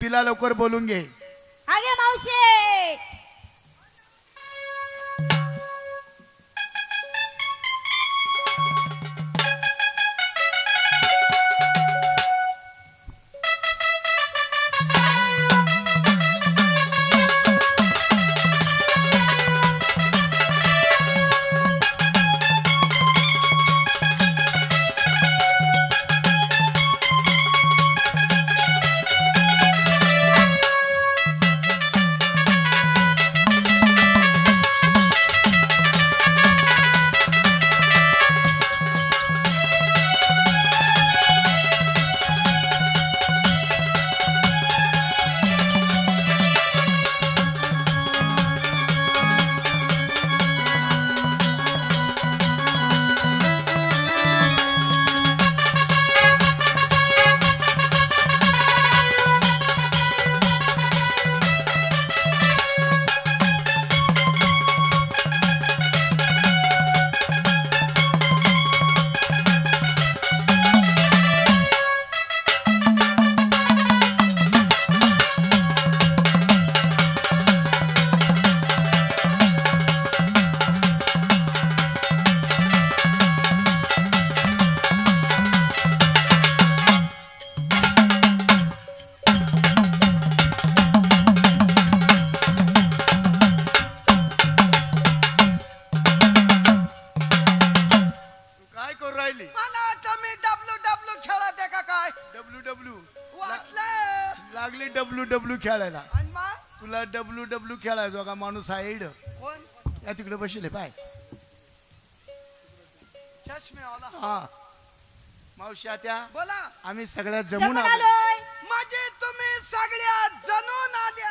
तिला लवकर बोलून घे. आगे मावशी. खेळायला तुला डब्ल्यू खेळायचो का माणूस आहे इड या तिकडे बसले पाय हा मावशी त्या बोला आम्ही सगळ्या जमून आलोय. माझे तुम्ही सगळ्या जमून आल्या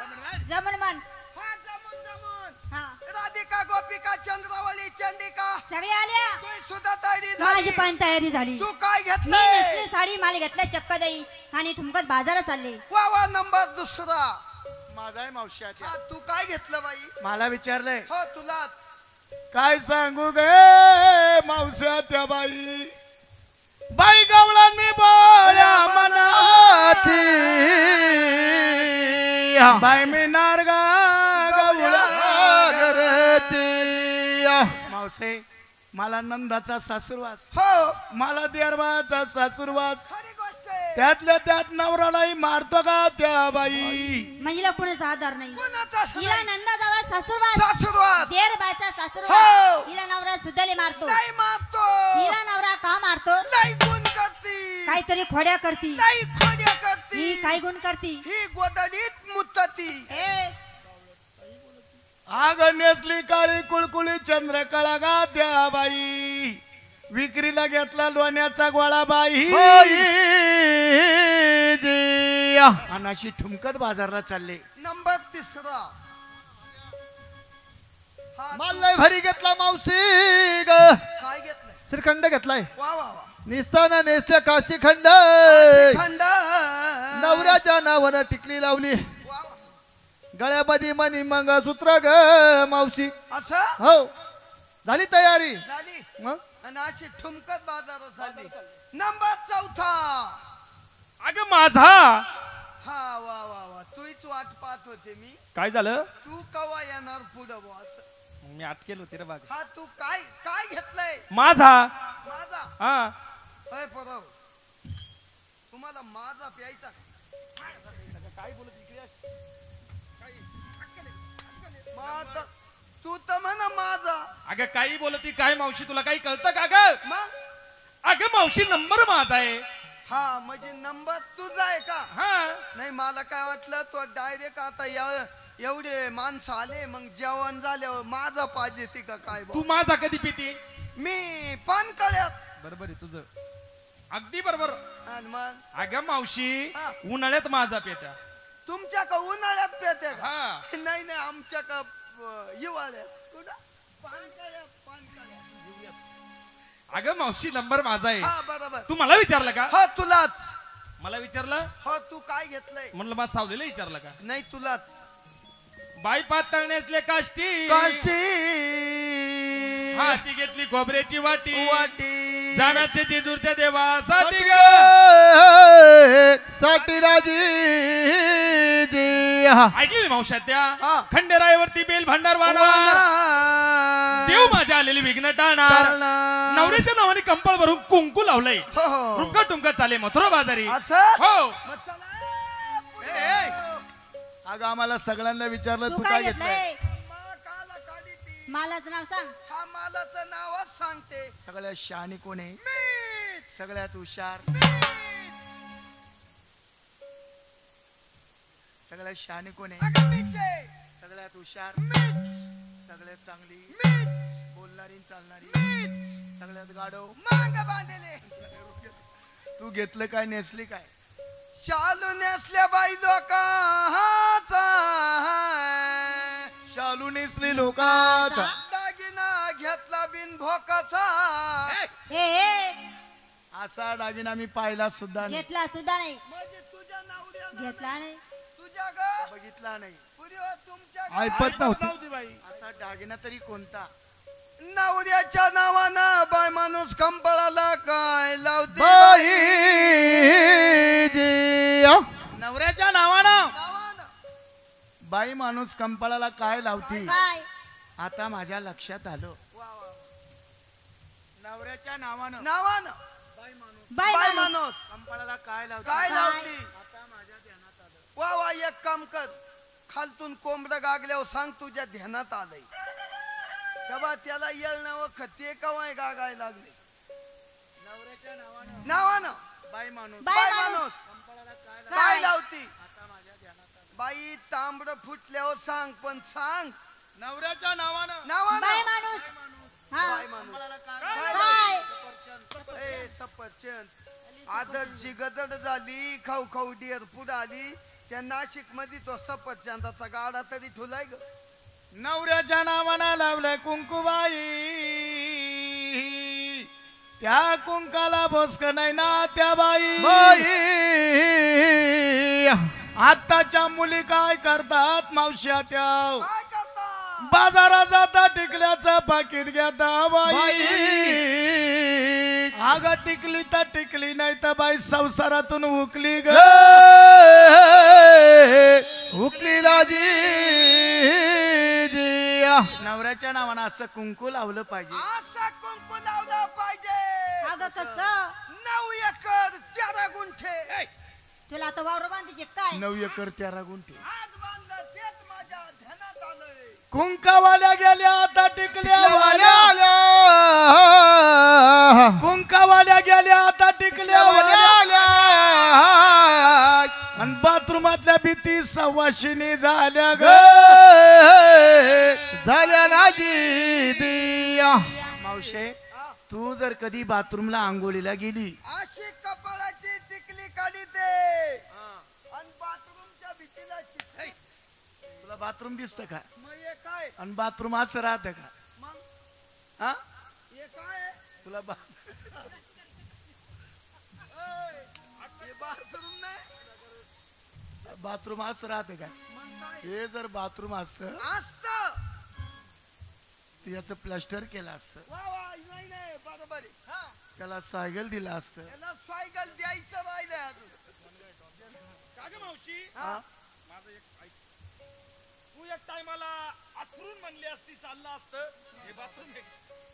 जमून मन हा जमून जमून हा राधिका गोपिका चंद्रावली चंडिका सगळे आल्या. तू सुद्धा तयारी माझी झाली पण तयारी झाली. तू काय मी घेतलं नेसली साडी माल घेतला चक्क दही आणि ठुमकत बाजारात चालले. वा नंबर दुसरा माझा आहे मावशी त्या. तू काय घेतलं बाई मला विचारलंय हो तुलाच काय सांगू गे मावश्या त्या बाई बाई गवळण मी बोल्या मनाती बाई मी नारगा मावसे मला नंदाचा सासूरवास हो मला देरबाचा सासूरवास खरी गोष्ट आहे. त्यातल्या त्यात नवरालाही मारतो का त्या बाई महिला कोणाचा आधार नाही. कोणाचा हिला नंदा गावात सासूरवास सासूरवास देर बायचा हो. सासूरवास हिला नवरा सुद्धाले मारतो. नाही मारतो हिला नवरा का मारतो. नाही गुण करती काहीतरी खोड्या करती. नाही खोड्या करती ही काय गुण करती. ही गोदडीत मुतती आग नेसली काळी कुळकुळी चंद्रकळा गा त्या बाई विक्रीला घेतला लोण्याचा गोळा बाई आणि अशी ठुमकत बाजारला चालले. नंबर तिसरा माल भारी घेतला मावशी ग काय घेतलंय श्रीखंड घेतलाय वा वा वा निस्ताना नेसत्या काशीखंड खंड नवऱ्याच्या नावानं टिकली लावली वा वा. गळ्यामध्ये मणी मंगळसूत्र ग मावशी असं हो झाली तयारी झाली मग आणि अशी ठुमकत बाजारात झाली. नंबर चौथा अग माझा हा वा वा वा तूच वाट पाहत होते मी. काय झालं तू कवा येणार पुढं बॉस. मी अटकेल होते रे बाग हा तू काय काय घेतलंय माझा माझा हा अय परव तुम्हाला माझा प्यायचा काय बोलत इकडे माझा तू तर म्हणा माझा अगं काही बोलती काय मावशी तुला काही कळतं का ग मग अगं मावशी नंबर माझा आहे हा म्हणजे नंबर तुझा आहे का. हा नाही मला काय वाटलं तो डायरेक्ट आता एवढे माणसं आले मग जेवण झाल्यावर माझा पाहिजे ती का काय तू माझा कधी पिती मी पान कळ्यात बरोबर आहे तुझं अगदी बरोबर. आणि मग अगं मावशी हा. उन्हाळ्यात माझा पेत्या तुमच्या का उन्हाळ्यात पेते का हा नाही नाही आमच्या का हिवाळ्यात कुठं पान कळ्यात अगं मावशी नंबर माझा आहे. हा बरोबर तू मला विचारलं का हो तुलाच मला विचारलं हो तू काय घेतलंय म्हणलं मला सावलेला विचारलं का नाही तुलाच बाई पातळ नेसले काष्टी काष्टी हा ती घेतली खोबऱ्याची वाटी वाटी जाण्याचे जेजूरच्या देवा साठी साठी राजी ऐकली मावशात त्या हा. खंडेरायावरती बेल भांडार वाना देव माझ्या आलेली विघ्न टाळणार नवऱ्याच्या नावाने कंपळ भरून कुंकू लावलंय रुमका टुमका चाले मथुरा बाजारी असं हो मग चला, अगं आम्हाला सगळ्यांना विचारलं तू तू काय काय घेतलंय घेतलंय काला काली ती. मालाचं नाव सांग हा मालाचं नावच सांगते सगळ्यात शहाणी कोण आहे मीच. सगळ्यात हुशार सगळ्यात शहाणी कोण आहे अगं मीच आहे. सगळ्यात हुशार मीच. सगळ्यात चांगली मीच. बोलणारी चालणारी मीच. सगळ्यात गाडव मांग बांधले तू घेतलं काय नेसली काय शालू नेसल्या बाई लोकांचा शालू नेसली लोकाचा दागिना घेतला बिन भोकाचा ए असा दागिना मी पाहिला सुद्धा नाही घेतला सुद्धा नाही म्हणजे तुझ्या नावऱ्यानं घेतला नाही तुझ्या ग बघितला नाही पुरीवर तुमच्या ग. ऐपत नव्हती नव्हती बाई असा दागिना तरी कोणता नवऱ्याच्या नावानं बाय माणूस कंपळाला काय लावते बाई नवऱ्याच्या नावानं नावानं. बाई माणूस कंपाळाला काय लावती काय आता माझ्या लक्षात आलं वा, वा. नवऱ्याच्या नावानं नावानं बाय बाय माणूस. माणूस कंपाळाला काय लावती काय काय? लावती आता माझ्या ध्यानात आलं वा वा एक काम कर खालतून कोंबडं गागल्यावर सांग तुझ्या ध्यानात आलंय तेव्हा त्याला येळणं खते कवाय गागाय लागले नवऱ्याच्या नावानं नावानं बाई माणूस बाय बाय माणूस. माणूस कंपाळाला काय काय? काय लावती आता माझ्या ध्यानात आलं बाई तांबड फुटल्यावर सांग पण सांग नवऱ्याच्या नावानं बाय नावानं माणूस हा बाय माणूस कंपाळाला काय काय काय लावती? ए सफरचंद आदरची गदड झाली खाऊ खाऊ डिअर पुढे आली त्या नाशिक मध्ये तो सफरचंदाचा गाडा तरी ठुलाय ग नवऱ्याच्या नावानं लावलंय कुंकुबाई त्या कुंकाला बोसक नाही ना त्या बाई आत्ताच्या मुली काय करतात मावश्या त्या काय करता बाजारात जाता टिकल्याचं पाकिट घेता बाई अगं टिकली तर टिकली नाही तर बाई संसारातून उकली ग उकली लाजी नवऱ्याच्या नावानं असं कुंकू लावलं पाहिजे असं कुंकू लावलं पाहिजे अगं कस 9 एकर 13 गुंठे तुला आता वावर बांधायचे काय 9 एकर 13 गुंठे आज बांधलं तेच माझ्या ध्यानात आलंय कुंकावाल्या गेल्या आता टिकल्या वाल्या कुंकावाल्या गेल्या आता टिकल्या वाल्या आणि बाथरूमातल्या भीती सवाशिनी झाल्या ग झाल्या नाजी दिया मावशे तू जर कधी बाथरूमला आंघोळीला गेली अशी कपाळाची टिकली काढी दे आणि बाथरूमच्या भीतीला चिकली. तुला बाथरूम दिसत का मग हे काय आणि बाथरूम असं राहत का मग हा हे काय तुला हे बाथरूम नाही बाथरूम असं राहत का मग काय हे जर बाथरूम असत असत याचं प्लास्टर केलं असतं वा वा नाही नाही बरोबर आहे त्याला सायकल दिलं असतं याला सायकल द्यायचं राहिलंय अजून मावशी हा? माझं एक ऐक तू एक टायमाला आथरून म्हणली असती चाललं असतं हे बाथरूम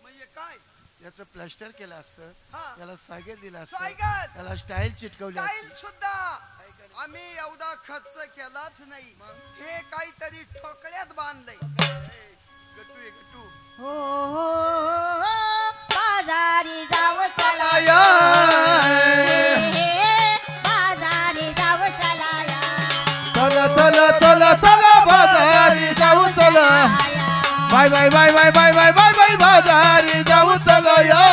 म्हणजे काय याचं प्लास्टर केलं असतं हा त्याला सायकल दिलं असतं सायकल त्याला स्टाईल चिटकवली स्टाईल असती सुद्धा आम्ही एवढा खर्च केलाच नाही हे काहीतरी ठोकळ्यात बांधलंय गट्टू आहे, गट्टू. हो हो हो, बाजारी जाव चलाया. बाजारी जाव चलाया चला चला चला चला बाजारी जाऊ चला bye bye bye bye bye bye bye bye बाजारी जाऊ चला या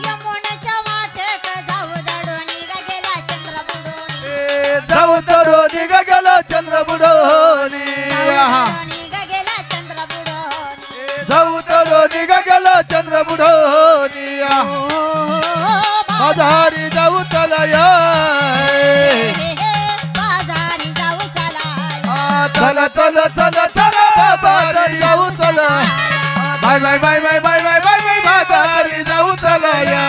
यमुनेच्या वाटेक जाऊ दडो गेलो निघ गेलो चंद्र बुडोनिया बाजारी जाऊ चला या बाजारी जाऊ चला चला चला चला चला बाजारी जाऊ चला bye bye bye bye bye bye bye bye बाजारी जाऊ चला या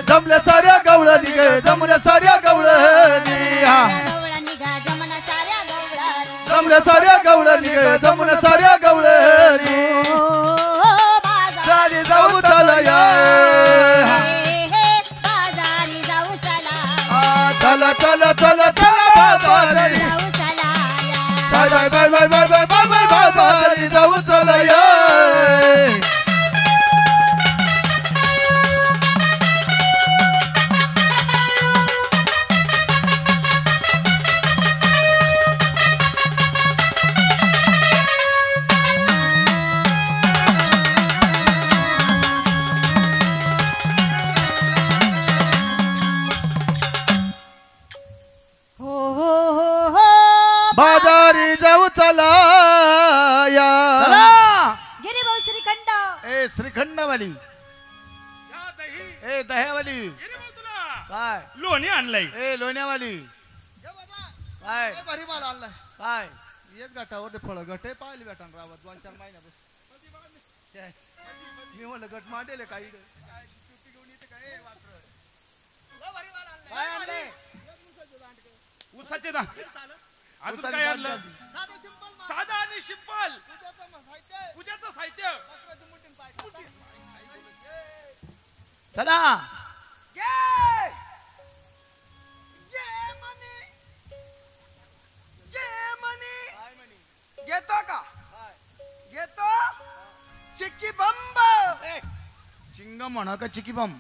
जमल्या साऱ्या गवळणी ग जमल्या साऱ्या गवळणी जमल्या साऱ्या गवळणी ग जमल्या साऱ्या गवळणी बाजारी जाऊ चला या बाजारी जाऊ चला चला चला चला चला बाजारी bye bye bye bye bye bye bye बाजारी जाऊ चला या बाजारी जाऊ चला या गिरी भाऊ श्रीखंड ए श्रीखंडवाली ए दह्यावाली काय लोणी आणलंय ए लोण्यावाली काय भारी माल आणलाय काय येत गटावर फळ गटे पाहिले बेटा रावत 2-4 महिन्यापासून मी म्हणलं गट मांडेल काही काय आणले उसाचे दाणे अजून काय आणलं साधा आणि सिंपल पूजेचं साहित्य चला घेतो का घेतो चिक्की बंब चिंगम म्हणा का चिकी बम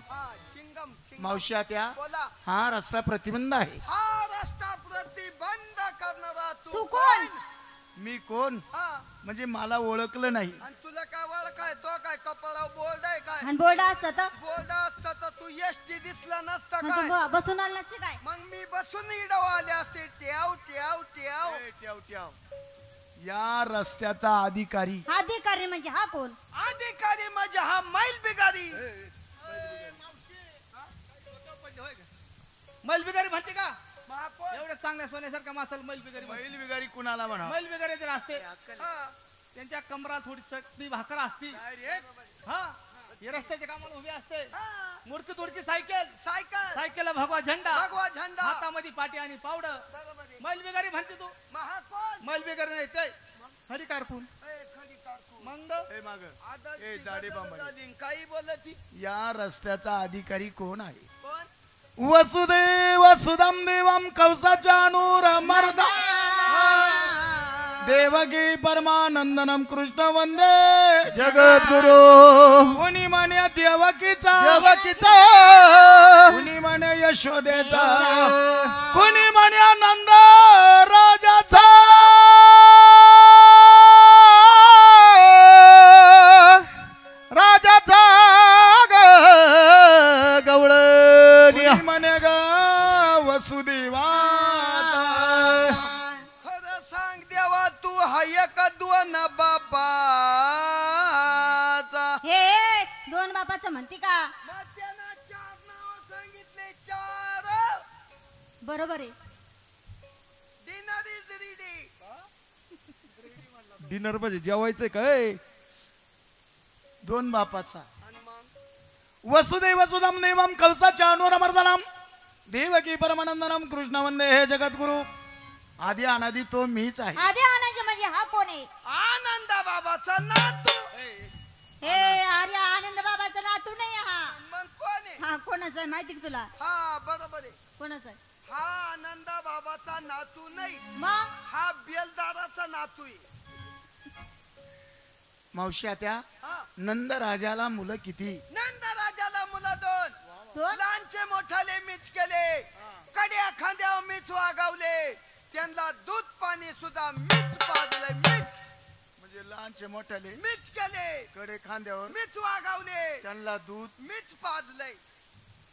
चिंगम मावशी त्या बोला हा रस्ता प्रतिबंध आहे हा रस्ता प्रतिबंध करणारा तू तू कोण? मी कोण हा म्हणजे मला ओळखलं नाही आणि तुला काय ओळखाय तो काय कपाळावर बोर्ड आहे काय आणि बोर्ड असत बोर्ड असता तर तू एसटी दिसला नसता तू काय बसून आला नसते काय मग मी बसून इडव आले असते ट्याव ट्याव ट्याव ए, ट्याव, ट्याव. या रस्त्याचा अधिकारी अधिकारी म्हणजे हा कोण अधिकारी म्हणजे हा मैल बिगारी मैल बिगारी म्हणते का महापौर एवढ्या चांगल्या सोन्यासारखा मासल मैल बिगारी बैल बिगारी कुणाला म्हणा मैल बिगारी जर असते हा. त्यांच्या कमरात थोडी चटणी भाकर असती हा हे रस्त्याच्या कामाला उभे असते हा. मूर्ती तुडकी सायकल सायकल सायकलला भगवा झेंडा भगवा झेंडा हातामध्ये पाटी आणि पावडर बरोबर आहे. मैल बिगारी म्हणते तू महापौर मैल बिगारी नाही ते खरी कारकून ए, खरी कारकून. मंग ए माग आदर्श ए जाडी गदर बांबडी झाली. काही बोलत ही? या रस्त्याचा अधिकारी कोण आहे कोण वसुदेव सुदम देवम कवसाच्या नूर मर्दा देवकी परमानंदनम कृष्ण वंदे जगद्गुरु कोणी म्हणे देवकीचा देवकीचा कोणी म्हणे यशोदेचा कोणी म्हणे नंद राजाचा राजाचा गवळणी कोणी म्हणे ग वसुदेवाचा खरं सांग देवा तू हाय का दोन बापाचा हे दोन बापाचं म्हणते का मग त्यानं 4 नाव सांगितले 4 बरोबर आहे डिनर इज रेडी डिनर म्हणजे जेवायचंय काय दोन बापाचा आणि मग वसुदेव सुदम देवम कलसाच्या अनुरमर्दनम देवकी परमानंदनम कृष्ण वंदे हे जगद्गुरु आधी अनादी तो मीच आहे आधी आणायचे म्हणजे हा कोण आहे आनंदा बाबाचा नातू हे अरे आनंद बाबाचा नातू नाही हा मग कोण आहे हा कोणाचा आहे माहिती का तुला हा बरोबर आहे कोणाचा आहे हा आनंदा बाबाचा नातू नाही मग हा बेलदाराचा नातू आहे मावशी त्या हा नंद राजाला मुलं किती? नंद राजाला मुलं दोन. दोन लहानचे मोठाले मीच केले, कड्या खांद्यावर मीच वागवले, त्यांना दूध पाणी सुद्धा मीच पाजले, मीच म्हणजे लहानचे मोठ्याले मीच केले, कडे खांद्यावर मीच वागवले, त्यांना दूध. मीच पाजले.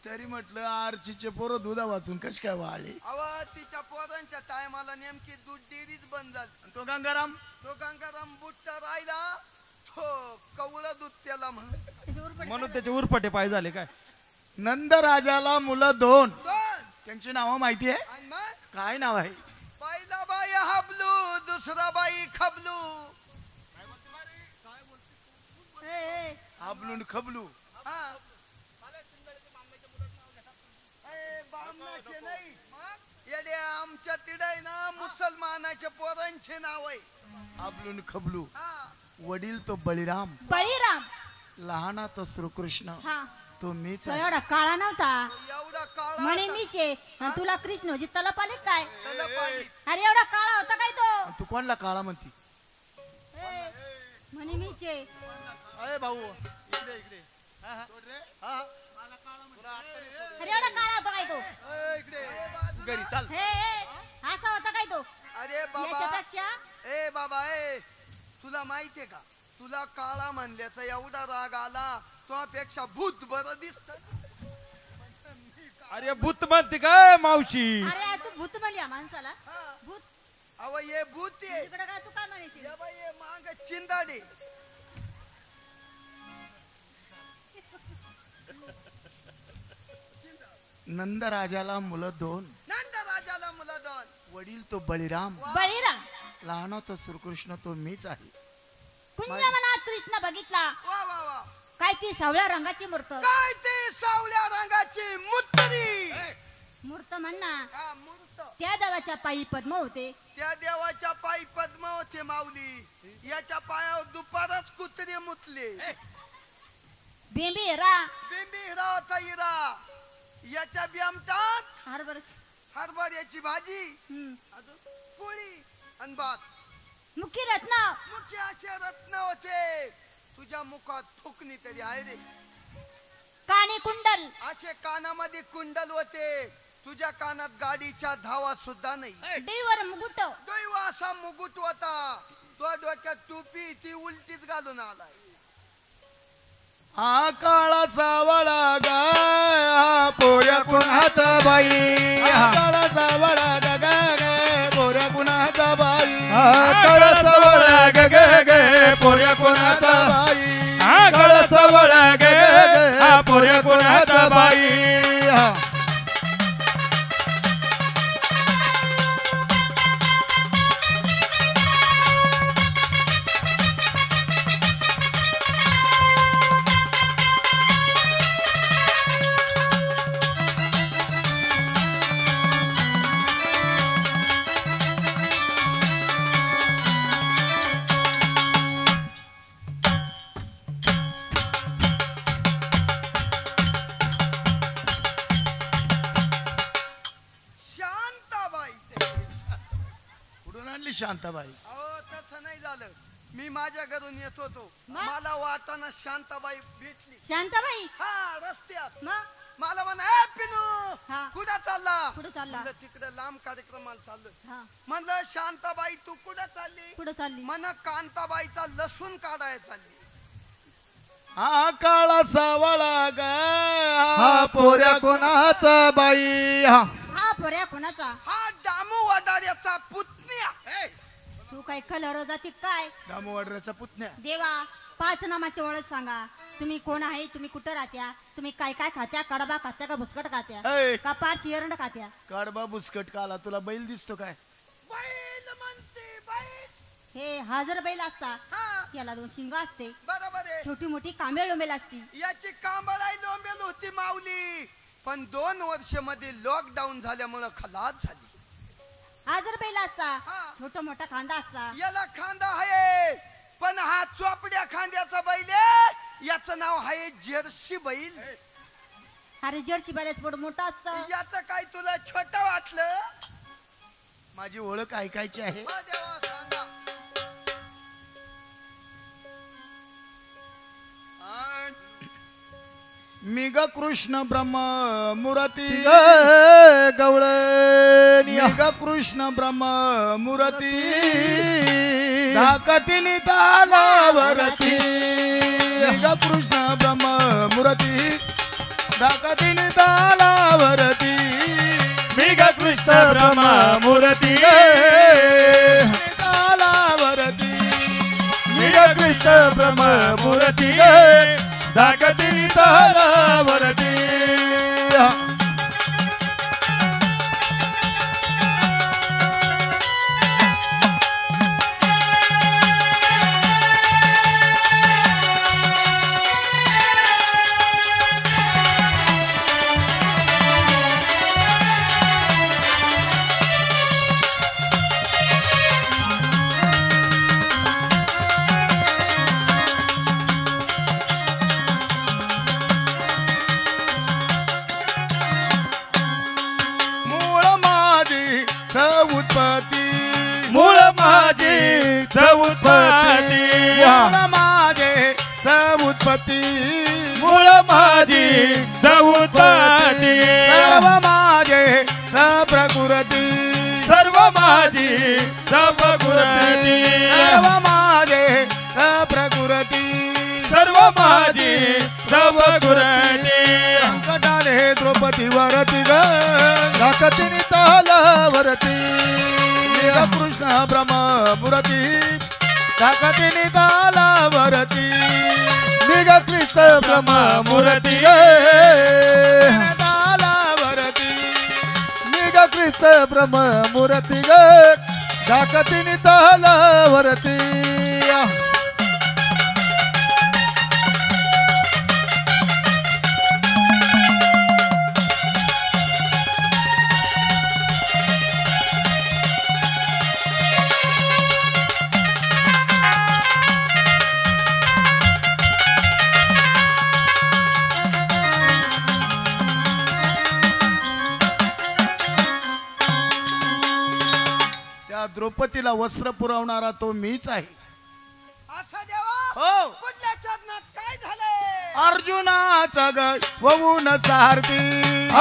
तरी म्हटलं आरचीचे पोरं दुधा वाचून कश काय वाळले? अव तिच्या पोरांच्या टायमाला नेमकी दूध डेअरीच बंद झाली. आणि तो गंगाराम तो गंगाराम बुट्टा राहिला, तो कवळं दूध त्याला म्हणून त्याचे उरपटे पाय झाले काय? नंद राजाला मुलं दोन. दोन. त्यांची नावं माहिती आहे? आणि मग काय नाव आहे? पहिला बाई हबलू, दुसरा बाई खबलू. हाबलून खबलू. हा. बामणाचे नाही, येडे आमच्या तिडे ना मुसलमानाच्या पोरांचे नाव आहे. हाबलून खबलू. हा. वडील तो बळीराम, बळीराम. लहाना तो श्रीकृष्ण, हा तो मीच तो आहे. एवढा काळा नव्हता एवढा काळा म्हणे होता. मीचे आणि तुला कृष्णजी तलप आले काय? त्याला पाणी. अरे एवढा काळा होता काय तो? आणि तू कोणला काळा म्हणती? ए, म्हणे मीचे. अरे भाऊ इकडे इकडे. हा, हा. हा, हा. अरे एवढा काळा होता काय तो? घरी चाल. असा होता काय तो? अरे बाबा, याच्यापेक्षा ए बाबा, ए तुला माहितीये का, तुला काळा म्हणल्याचा एवढा राग आला, तुझ्यापेक्षा भूत बरं दिसत. अरे भूत म्हणते काय मावशी? अरे तू भूत म्हणली या माणसाला? भूत अव ये भूत आहे. तिकडे काय तू काय म्हणायची? ये बाई, ये मांग चिंदाडे. नंद राजाला मुलं दोन. नंद राजाला मुलं दोन. वडील तो बळीराम, बळीराम. लहाना तो श्रीकृष्ण, तो मीच आहे. पुण्य मनात कृष्ण बघितला वा वा वा. काय ती सावळ्या रंगाची मूर्त. काय ते सावल्या रंगाची मुत्तरी. मूर्त म्हणना हा, मूर्त. त्या देवाच्या पायी पद्म होते. त्या देवाच्या पायी पद्म होते माऊली. याच्या पायावर दुपारच कुत्रे मुतले. बेंबी हिरा बिंबी हिरा होता हिरा. याच्या ब्यामटात हरभर हरभऱ्याची भाजी, अजून पोळी आणि भात. मुखी रत्न मुख्य असे रत्न होते. तुझ्या मुखात फुकणी तरी आहे रे. कानी कुंडल असे कानामध्ये कुंडल होते. तुझ्या कानात गाडीच्या धावा सुद्धा नाही. डीवर मुकुट दैव असा मुकुट होता. तो डोक्यात टोपी ती उलटीच घालून आलाय. हा काळा सावळा गाय, हा पोऱ्या कुणाचा बाई, हा काळा सावळा ग ग ग, पोऱ्या कुणाचा बाई, हा कळस वळा ग ग ग, पोऱ्या कोणाचा बाई. हा कळस वळा ग ग, हा पोऱ्या कोणाचा बाई. शांताबाई. कुठून आणली शांताबाई? अहो तसं नाही झालं. मी माझ्या घरून येत होतो, मग? मला वाटाणा शांताबाई भेटली. शांताबाई. हा, रस्त्यात. मग मला म्हणा, ए पिनू हा. कुठं चालला? कुठं चालला? म्हणलं, तिकडे लांब कार्यक्रमाला चाललोय. हा म्हणलं, शांताबाई तू कुठं चालली? कुठं चालली? म्हण कांताबाईचा लसूण काढायला चालली. हा काळा सावळा गाय, हा पोऱ्या कोणाचा बाई. हा हा पोऱ्या कोणाचा? हा दामू वडाऱ्याचा पुतण्या. तू काय कलर जाती काय? दामोदराचा पुतण्या. देवा 5 नामाची ओळख सांगा. तुम्ही कोण आहे? तुम्ही कुठं राहत्या? तुम्ही काय काय खात्या? कडबा खात्या का बुसकट खात्या ऐ, का पाच एरंड खात्या? काडबा बुसकट काला. तुला बैल दिसतो काय? बैल म्हणते बैल. हे हजर बैल असता. हा, याला 2 शिंग असते. बरोबर आहे. छोटी मोठी कांबेळ लोंबेल असती. याची कांबळाई लोंबेल होती माऊली, पण 2 वर्ष मध्ये लॉकडाऊन झाल्यामुळे खलास झाली. हजर बैल असता. हा. छोटा मोठा खांदा असता. याला खांदा आहे, पण हा चोपड्या खांद्याचा बैल आहे. याचं नाव आहे जर्सी बैल. अरे जर्सी बैलाच पोट मोठा असतं. याचं काय तुला छोट वाटलं? माझी ओळख ऐकायची आहे. वा देवा, सांगा. मी ग कृष्ण ब्रह्म मूर्ती गवळनिया मी ग कृष्ण ब्रह्म मूर्ती धाकतीनी तालावरती मी ग कृष्ण ब्रह्म मूर्ती धाकतीनी तालावरती मी ग कृष्ण ब्रह्म मूर्ती तालावरती मी ग कृष्ण ब्रह्म मूर्ती धाकतीनी तालावरती उत्पत्ती मूळ माझी उत्पत्ती मूळ माझे उत्पत्ती मूळ माझी उत्पत्ती सर्व माझे प्रकृती सर्व माझी प्रकृती सर्व माझे प्रकृती सर्व माझी प्रकृती संकटाले द्रौपदी वरती ग धाकतीनी तालावरती कृष्ण ब्रह्म मूर्ती धाकतीनी तालावरती मी ग कृष्ण ब्रह्म मूर्ती तालावरती मी ग कृष्ण ब्रह्म मूर्ती ग धाकतीनी तालावरती द्रौपदीला वस्त्र पुरवणारा तो मीच आहे. असं देवा हो कुठल्या चरणात काय झालंय? अर्जुनाचा ग वहून सारथी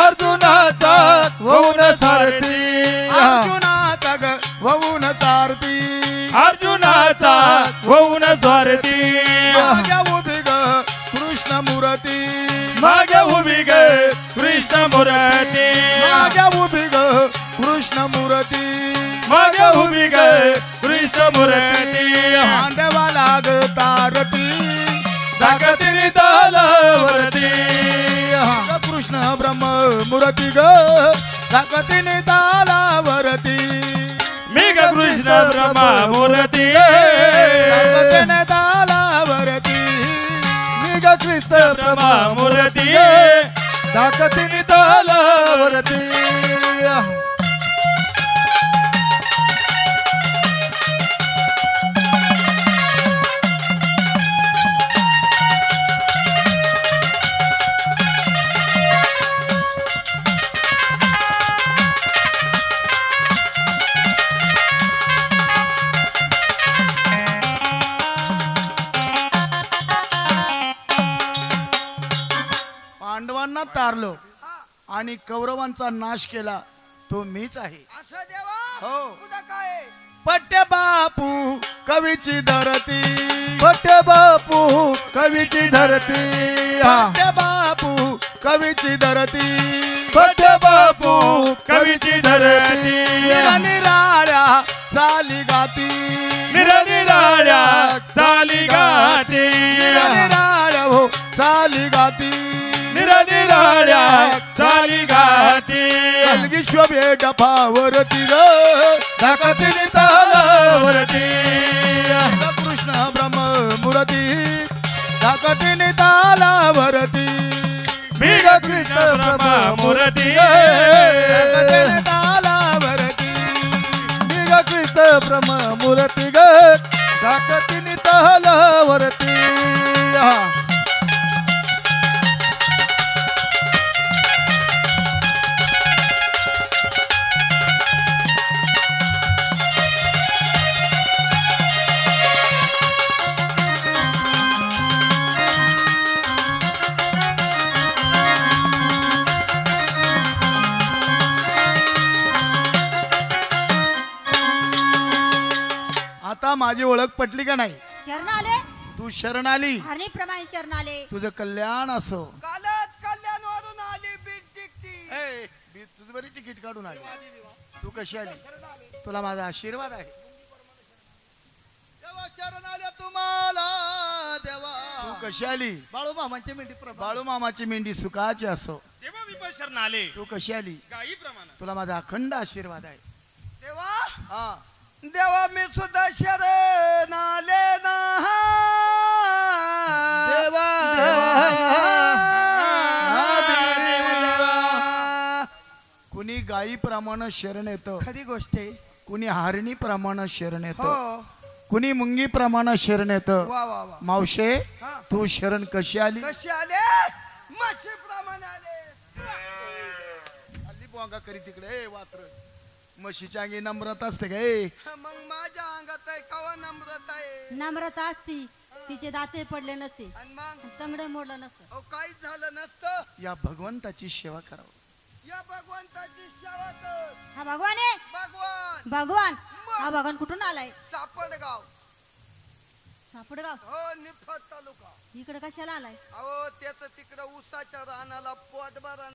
अर्जुनाचा वहून सारथी अर्जुनाचा ग वहून सारथी अर्जुनाचा वहून सारथी माझ्या उभी ग कृष्ण मूर्ती मागे उभी ग कृष्ण मूर्ती माझ्या उभी ग कृष्ण मूर्ती मागे उभी ग कृष्ण मूर्ती मांडवाला ग तारती धाकतीनी तालावरती कृष्ण ब्रह्म मूर्ती ग धाकतीने तालावरती मी ग कृष्ण ब्रह्मा मूर्ती धाकतीने तालावरती मी ग कृष्ण ब्रह्मा मूर्ती धाकतीनी तालावरती पांडवांना तारलो आणि कौरवांचा नाश केला तो मीच आहे. असं देवा हो. तुझं काय? पट्टे बापू कवीची धरती पट्टे बापू कवीची धरती पट्टे बापू कवीची धरती पट्टे बापू कवीची धरती निराळ्या चाली गाती निरनिराळ्या चाली गाती निराळ्या हो चाली गाती निरनिराळ्या चाली गाती कलगी शोभे डफावरती ग धाकतीनी तालावरती कृष्ण ब्रह्म मूर्ती धाकतीने तालावरती मी ग कृष्ण ब्रह्मा मूर्ती धाकतीने तालावरती मी ग कृष्ण ब्रह्म मूर्ती ग धाकतीनी तालावरती आता माझी ओळख पटली का नाही? शरण आले तू शरण आली, हरणीप्रमाणे शरण आले. तुझं कल्याण असो. कालच कल्याणवरून आली बीट टिकटी. ए, मी तुझं बरी तिकीट काढून आली. तू कशी आली? तुला माझा आशीर्वाद आहे. देवा शरण आल्या तुम्हाला देवा. तू कशी आली? बाळू मामांची मेंढी प्रभा. बाळू मामाची मेंढी सुखाची असो. तेव्हा मी पण शरण आले तू कशी आली? गायीप्रमाणे. तुला माझा अखंड आशीर्वाद आहे. देवा हा, देवा मी सुद्धा शरण आले ना. देवा कुणी गायीप्रमाणे शरण येतं, खरी गोष्ट आहे. कुणी हारणीप्रमाणे शरण हो येतं, कुणी मुंगीप्रमाणे शरण येतं. वा वा वा. मावशे, हा. तू शरण कशी आली? कशी आले? म्हशी प्रमाणे आले. हल्ली बोंगा करी तिकडे वात्र. म्हशीच्या अंगी नम्रता असते काय? मग माझ्या अंगात आहे कवा नम्रत आहे. नम्रता असती, तिचे दाते पडले नसते, आणि मग तंगडे मोडलं नसतं. अहो काहीच झालं नसतं. या भगवंताची सेवा करावं. या भगवंताची सेवा कर. हा भगवान आहे. भगवान भगवान हा भगवान कुठून आलाय? सापडगाव. सापडगाव. हो निफाड तालुका. इकडे कशाला आलाय? अहो त्याच तिकडं ऊसाच्या रानाला पोटभर